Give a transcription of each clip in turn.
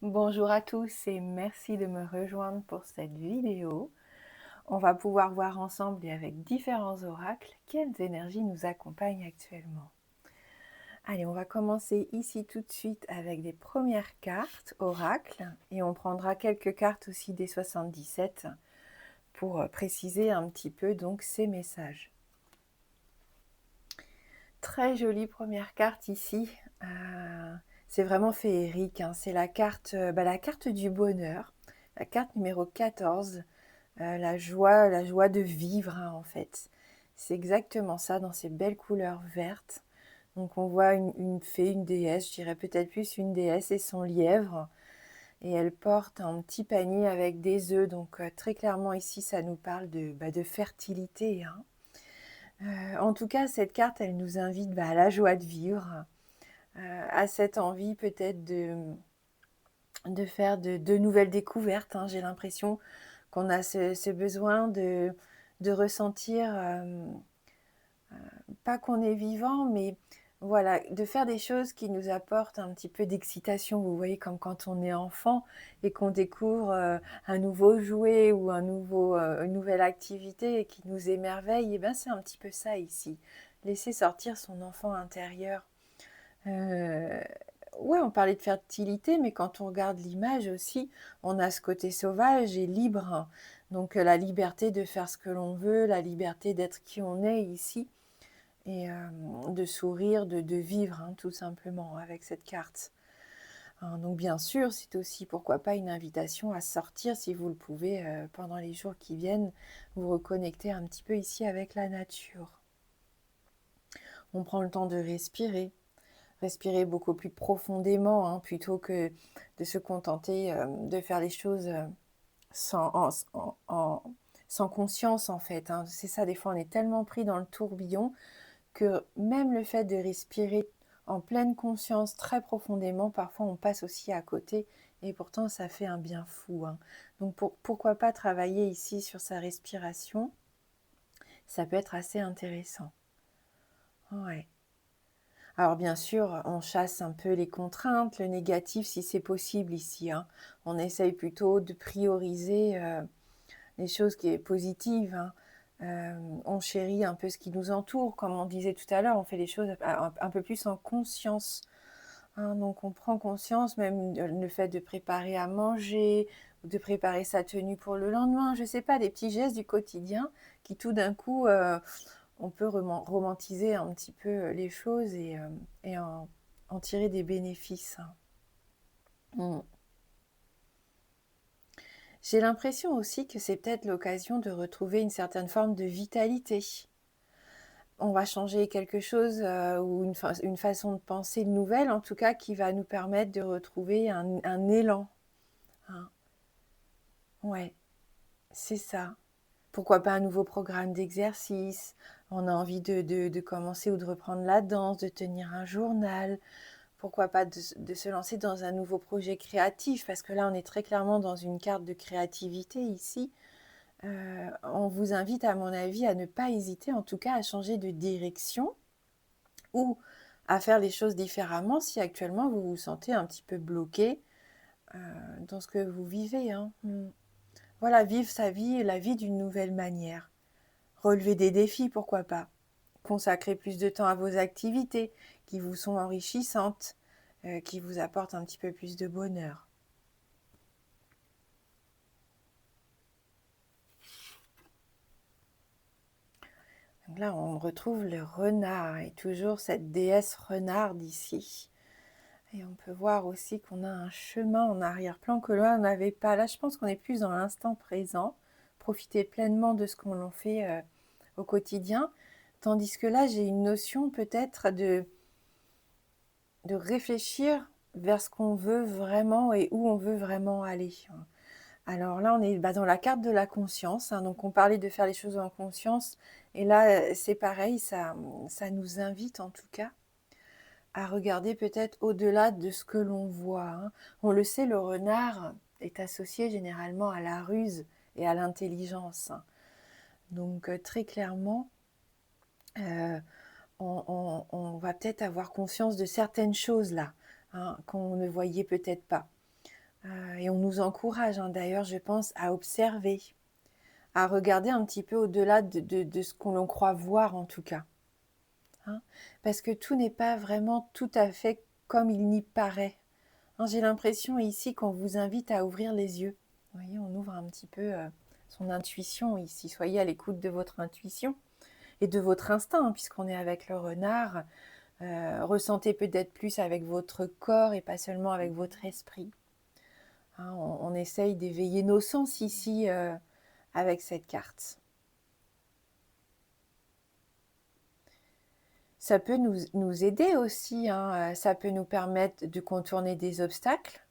Bonjour à tous et merci de me rejoindre pour cette vidéo. On va pouvoir voir ensemble et avec différents oracles quelles énergies nous accompagnent actuellement. Allez, on va commencer ici tout de suite avec des premières cartes oracles et on prendra quelques cartes aussi des 77 pour préciser un petit peu donc ces messages. Très jolie première carte ici. C'est vraiment féerique, hein. C'est la carte du bonheur, la carte numéro 14, la joie de vivre, hein, en fait. C'est exactement ça dans ces belles couleurs vertes. Donc on voit une fée, une déesse, je dirais peut-être plus une déesse et son lièvre. Et elle porte un petit panier avec des œufs. Donc très clairement ici, ça nous parle de fertilité, hein. En tout cas, cette carte, elle nous invite à la joie de vivre, à cette envie peut-être de faire de nouvelles découvertes, hein. J'ai l'impression qu'on a ce besoin de ressentir, pas qu'on est vivant, mais voilà, de faire des choses qui nous apportent un petit peu d'excitation. Vous voyez, comme quand on est enfant et qu'on découvre un nouveau jouet ou une nouvelle activité qui nous émerveille, et bien c'est un petit peu ça ici. Laisser sortir son enfant intérieur. Euh, ouais, on parlait de fertilité, mais quand on regarde l'image aussi, on a ce côté sauvage et libre. Donc la liberté de faire ce que l'on veut, la liberté d'être qui on est ici et de sourire, de vivre, hein, tout simplement avec cette carte. Hein, donc bien sûr, c'est aussi pourquoi pas une invitation à sortir si vous le pouvez pendant les jours qui viennent, vous reconnecter un petit peu ici avec la nature. On prend le temps de respirer beaucoup plus profondément, hein, plutôt que de se contenter de faire les choses sans conscience en fait, hein. C'est ça, des fois on est tellement pris dans le tourbillon que même le fait de respirer en pleine conscience très profondément, parfois on passe aussi à côté et pourtant ça fait un bien fou, hein. Donc pourquoi pas travailler ici sur sa respiration, ça peut être assez intéressant. Ouais. Alors bien sûr, on chasse un peu les contraintes, le négatif si c'est possible ici, hein. On essaye plutôt de prioriser les choses qui est positives, hein. On chérit un peu ce qui nous entoure, comme on disait tout à l'heure, on fait les choses un peu plus en conscience, hein. Donc on prend conscience, même le fait de préparer à manger, de préparer sa tenue pour le lendemain, je sais pas, des petits gestes du quotidien qui tout d'un coup, on peut romantiser un petit peu les choses et en tirer des bénéfices, hein. Mm. J'ai l'impression aussi que c'est peut-être l'occasion de retrouver une certaine forme de vitalité. On va changer quelque chose ou une façon de penser nouvelle, en tout cas, qui va nous permettre de retrouver un élan, hein. Ouais, c'est ça. Pourquoi pas un nouveau programme d'exercice? On a envie de commencer ou de reprendre la danse, de tenir un journal. Pourquoi pas de se lancer dans un nouveau projet créatif? Parce que là, on est très clairement dans une carte de créativité ici. On vous invite, à mon avis, à ne pas hésiter, en tout cas, à changer de direction ou à faire les choses différemment si actuellement vous vous sentez un petit peu bloqué dans ce que vous vivez, hein. Voilà, vivre sa vie et la vie d'une nouvelle manière. Relever des défis, pourquoi pas. Consacrer plus de temps à vos activités qui vous sont enrichissantes, qui vous apportent un petit peu plus de bonheur. Donc là, on retrouve le renard et toujours cette déesse renarde ici. Et on peut voir aussi qu'on a un chemin en arrière-plan que là, on n'avait pas. Là, je pense qu'on est plus dans l'instant présent, profiter pleinement de ce qu'on fait au quotidien. Tandis que là, j'ai une notion peut-être de réfléchir vers ce qu'on veut vraiment et où on veut vraiment aller. Alors là, on est dans la carte de la conscience, hein. Donc on parlait de faire les choses en conscience. Et là, c'est pareil, ça nous invite en tout cas à regarder peut-être au-delà de ce que l'on voit, hein. On le sait, le renard est associé généralement à la ruse et à l'intelligence, hein. Donc très clairement, euh, on va peut-être avoir conscience de certaines choses là, hein, qu'on ne voyait peut-être pas. Et on nous encourage, hein, d'ailleurs, je pense, à observer, à regarder un petit peu au-delà de ce qu'on l'on croit voir en tout cas. Hein, parce que tout n'est pas vraiment tout à fait comme il n'y paraît. Hein, j'ai l'impression ici qu'on vous invite à ouvrir les yeux. Vous voyez, on ouvre un petit peu son intuition ici. Soyez à l'écoute de votre intuition et de votre instinct, hein, puisqu'on est avec le renard. Ressentez peut-être plus avec votre corps et pas seulement avec votre esprit. Hein, on essaye d'éveiller nos sens ici avec cette carte. Ça peut nous aider aussi, hein, ça peut nous permettre de contourner des obstacles,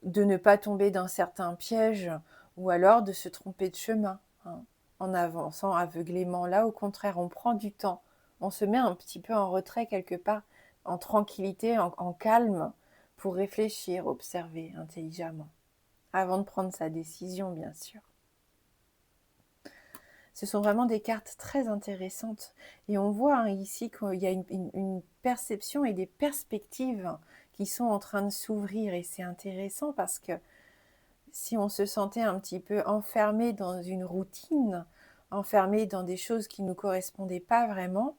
de ne pas tomber dans certains pièges ou alors de se tromper de chemin, hein, en avançant aveuglément. Là, au contraire, on prend du temps, on se met un petit peu en retrait quelque part, en tranquillité, en calme, pour réfléchir, observer intelligemment, avant de prendre sa décision, bien sûr. Ce sont vraiment des cartes très intéressantes. Et on voit, hein, ici qu'il y a une perception et des perspectives qui sont en train de s'ouvrir. Et c'est intéressant parce que si on se sentait un petit peu enfermé dans une routine, enfermé dans des choses qui ne nous correspondaient pas vraiment,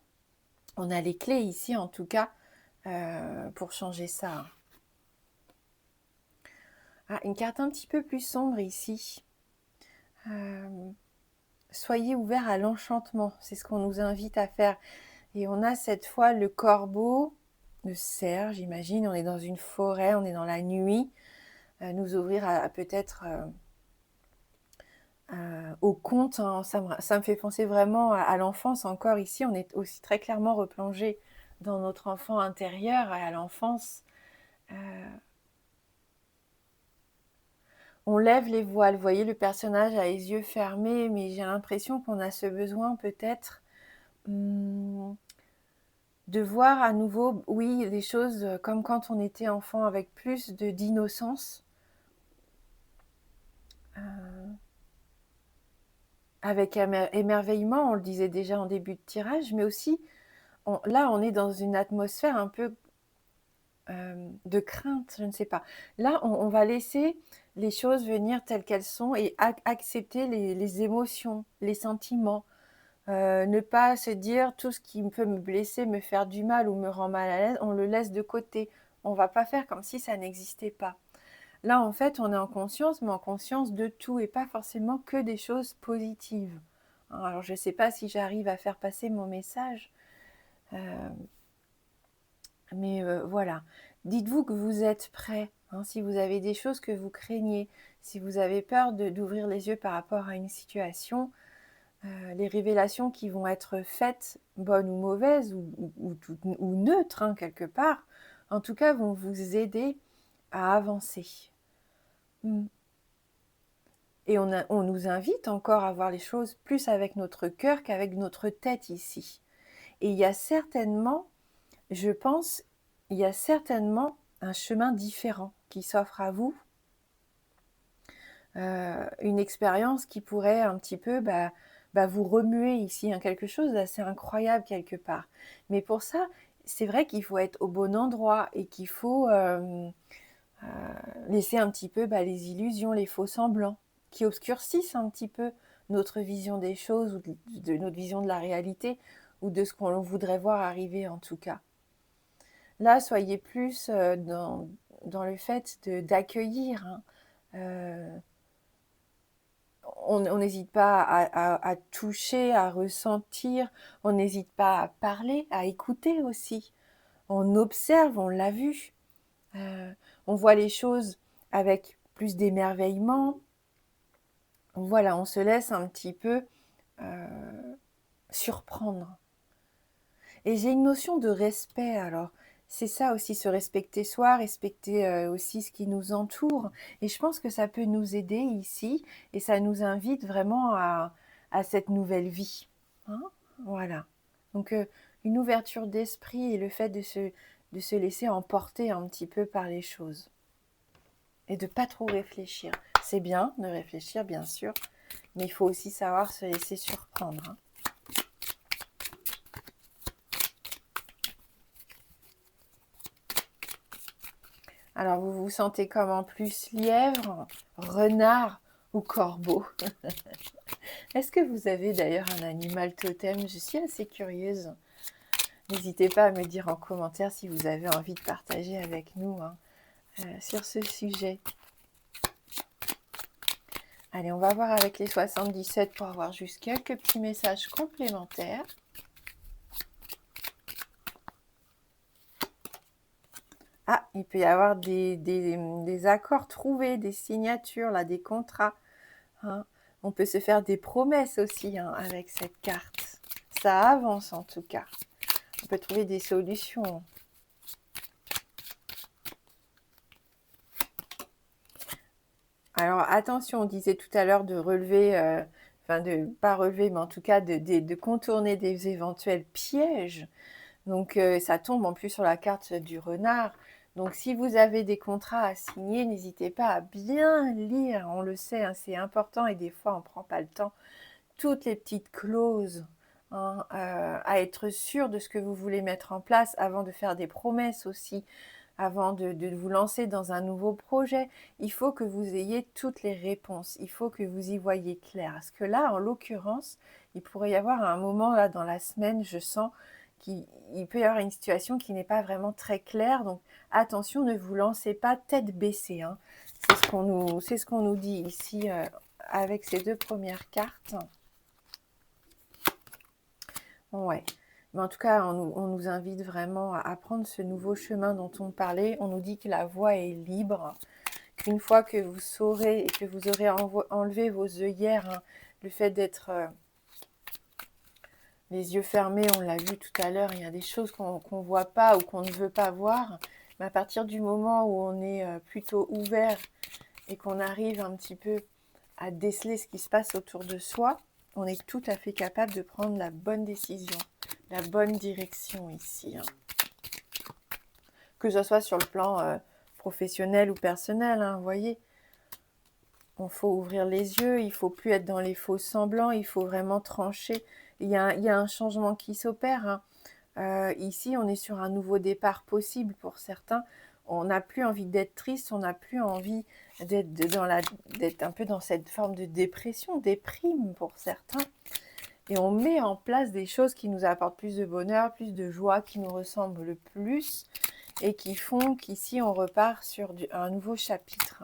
on a les clés ici en tout cas pour changer ça. Ah, une carte un petit peu plus sombre ici. Soyez ouverts à l'enchantement, c'est ce qu'on nous invite à faire. Et on a cette fois le corbeau, le cerf, j'imagine, on est dans une forêt, on est dans la nuit, nous ouvrir à peut-être au conte, hein, ça me fait penser vraiment à l'enfance encore ici, on est aussi très clairement replongé dans notre enfant intérieur, à l'enfance. On lève les voiles, vous voyez, le personnage a les yeux fermés, mais j'ai l'impression qu'on a ce besoin peut-être de voir à nouveau, oui, les choses comme quand on était enfant, avec plus d'innocence, avec émerveillement, on le disait déjà en début de tirage, mais aussi, là, on est dans une atmosphère un peu de crainte, je ne sais pas. Là, on va laisser les choses venir telles qu'elles sont et accepter les émotions, les sentiments. Ne pas se dire tout ce qui peut me blesser, me faire du mal ou me rend mal à l'aise, on le laisse de côté. On ne va pas faire comme si ça n'existait pas. Là, en fait, on est en conscience, mais en conscience de tout et pas forcément que des choses positives. Alors, je ne sais pas si j'arrive à faire passer mon message, mais voilà. Dites-vous que vous êtes prêt. Hein, si vous avez des choses que vous craignez, si vous avez peur d'ouvrir les yeux par rapport à une situation, les révélations qui vont être faites, bonnes ou mauvaises, ou neutres, hein, quelque part, en tout cas, vont vous aider à avancer. Et on nous invite encore à voir les choses plus avec notre cœur qu'avec notre tête ici. Et il y a certainement, je pense, il y a certainement un chemin différent qui s'offre à vous, une expérience qui pourrait un petit peu vous remuer ici, hein, quelque chose d'assez incroyable quelque part. Mais pour ça, c'est vrai qu'il faut être au bon endroit et qu'il faut laisser un petit peu les illusions, les faux semblants qui obscurcissent un petit peu notre vision des choses ou de notre vision de la réalité ou de ce qu'on voudrait voir arriver en tout cas. Là, soyez plus dans le fait d'accueillir. Hein. On n'hésite pas à toucher, à ressentir, on n'hésite pas à parler, à écouter aussi. On observe, on l'a vu. On voit les choses avec plus d'émerveillement. Voilà, on se laisse un petit peu surprendre. Et j'ai une notion de respect, alors. C'est ça aussi, se respecter soi, respecter aussi ce qui nous entoure. Et je pense que ça peut nous aider ici et ça nous invite vraiment à cette nouvelle vie. Hein, voilà. Donc, une ouverture d'esprit et le fait de se laisser emporter un petit peu par les choses. Et de pas trop réfléchir. C'est bien de réfléchir, bien sûr, mais il faut aussi savoir se laisser surprendre. Hein. Alors, vous vous sentez comment? Plus lièvre, renard ou corbeau? Est-ce que vous avez d'ailleurs un animal totem? Je suis assez curieuse. N'hésitez pas à me dire en commentaire si vous avez envie de partager avec nous sur ce sujet. Allez, on va voir avec les 77 pour avoir juste quelques petits messages complémentaires. Ah, il peut y avoir des accords trouvés, des signatures, là, des contrats. Hein. On peut se faire des promesses aussi avec cette carte. Ça avance en tout cas. On peut trouver des solutions. Alors attention, on disait tout à l'heure de relever, enfin de pas relever, mais en tout cas de contourner des éventuels pièges. Donc ça tombe en plus sur la carte du renard. Donc si vous avez des contrats à signer, n'hésitez pas à bien lire. On le sait, hein, c'est important et des fois on ne prend pas le temps. Toutes les petites clauses, hein, à être sûr de ce que vous voulez mettre en place avant de faire des promesses aussi, avant de vous lancer dans un nouveau projet. Il faut que vous ayez toutes les réponses. Il faut que vous y voyez clair. Parce que là, en l'occurrence, il pourrait y avoir un moment là dans la semaine, je sens qu'il peut y avoir une situation qui n'est pas vraiment très claire. Donc attention, ne vous lancez pas tête baissée. Hein. C'est ce qu'on nous dit ici avec ces deux premières cartes. Ouais. Mais en tout cas, on nous invite vraiment à prendre ce nouveau chemin dont on parlait. On nous dit que la voie est libre, qu'une fois que vous saurez et que vous aurez enlevé vos œillères, hein, le fait d'être les yeux fermés, on l'a vu tout à l'heure, il y a des choses qu'on ne voit pas ou qu'on ne veut pas voir. Mais à partir du moment où on est plutôt ouvert et qu'on arrive un petit peu à déceler ce qui se passe autour de soi, on est tout à fait capable de prendre la bonne décision, la bonne direction ici. Hein. Que ce soit sur le plan professionnel ou personnel, hein, vous voyez. Il faut ouvrir les yeux, il ne faut plus être dans les faux semblants, il faut vraiment trancher. Il y a un changement qui s'opère. Hein. Ici, on est sur un nouveau départ possible pour certains. On n'a plus envie d'être triste, on n'a plus envie d'être un peu dans cette forme de dépression, déprime pour certains. Et on met en place des choses qui nous apportent plus de bonheur, plus de joie, qui nous ressemblent le plus et qui font qu'ici on repart sur un nouveau chapitre.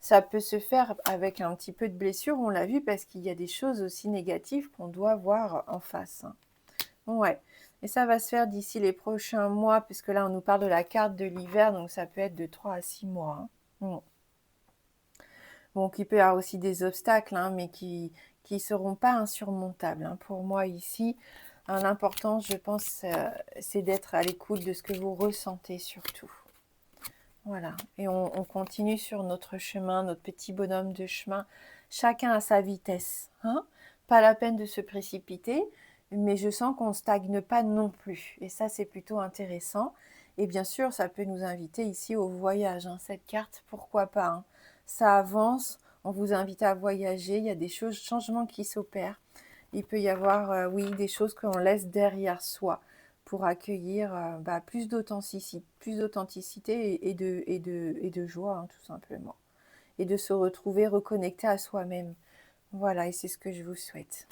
Ça peut se faire avec un petit peu de blessure, on l'a vu, parce qu'il y a des choses aussi négatives qu'on doit voir en face. Ouais, et ça va se faire d'ici les prochains mois, puisque là on nous parle de la carte de l'hiver, donc ça peut être de 3 à 6 mois. Hein. Donc il peut y avoir aussi des obstacles, hein, mais qui ne seront pas insurmontables. Hein. Pour moi ici, l'important, je pense, c'est d'être à l'écoute de ce que vous ressentez surtout. Voilà, et on continue sur notre chemin, notre petit bonhomme de chemin, chacun à sa vitesse. Hein. Pas la peine de se précipiter, mais je sens qu'on ne stagne pas non plus. Et ça, c'est plutôt intéressant. Et bien sûr, ça peut nous inviter ici au voyage. Hein. Cette carte, pourquoi pas. Hein. Ça avance, on vous invite à voyager, il y a des changements qui s'opèrent. Il peut y avoir, oui, des choses qu'on laisse derrière soi pour accueillir plus d'authenticité et de joie, hein, tout simplement. Et de se retrouver reconnecté à soi-même. Voilà, et c'est ce que je vous souhaite.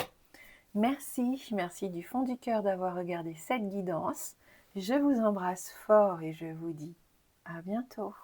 Merci du fond du cœur d'avoir regardé cette guidance. Je vous embrasse fort et je vous dis à bientôt.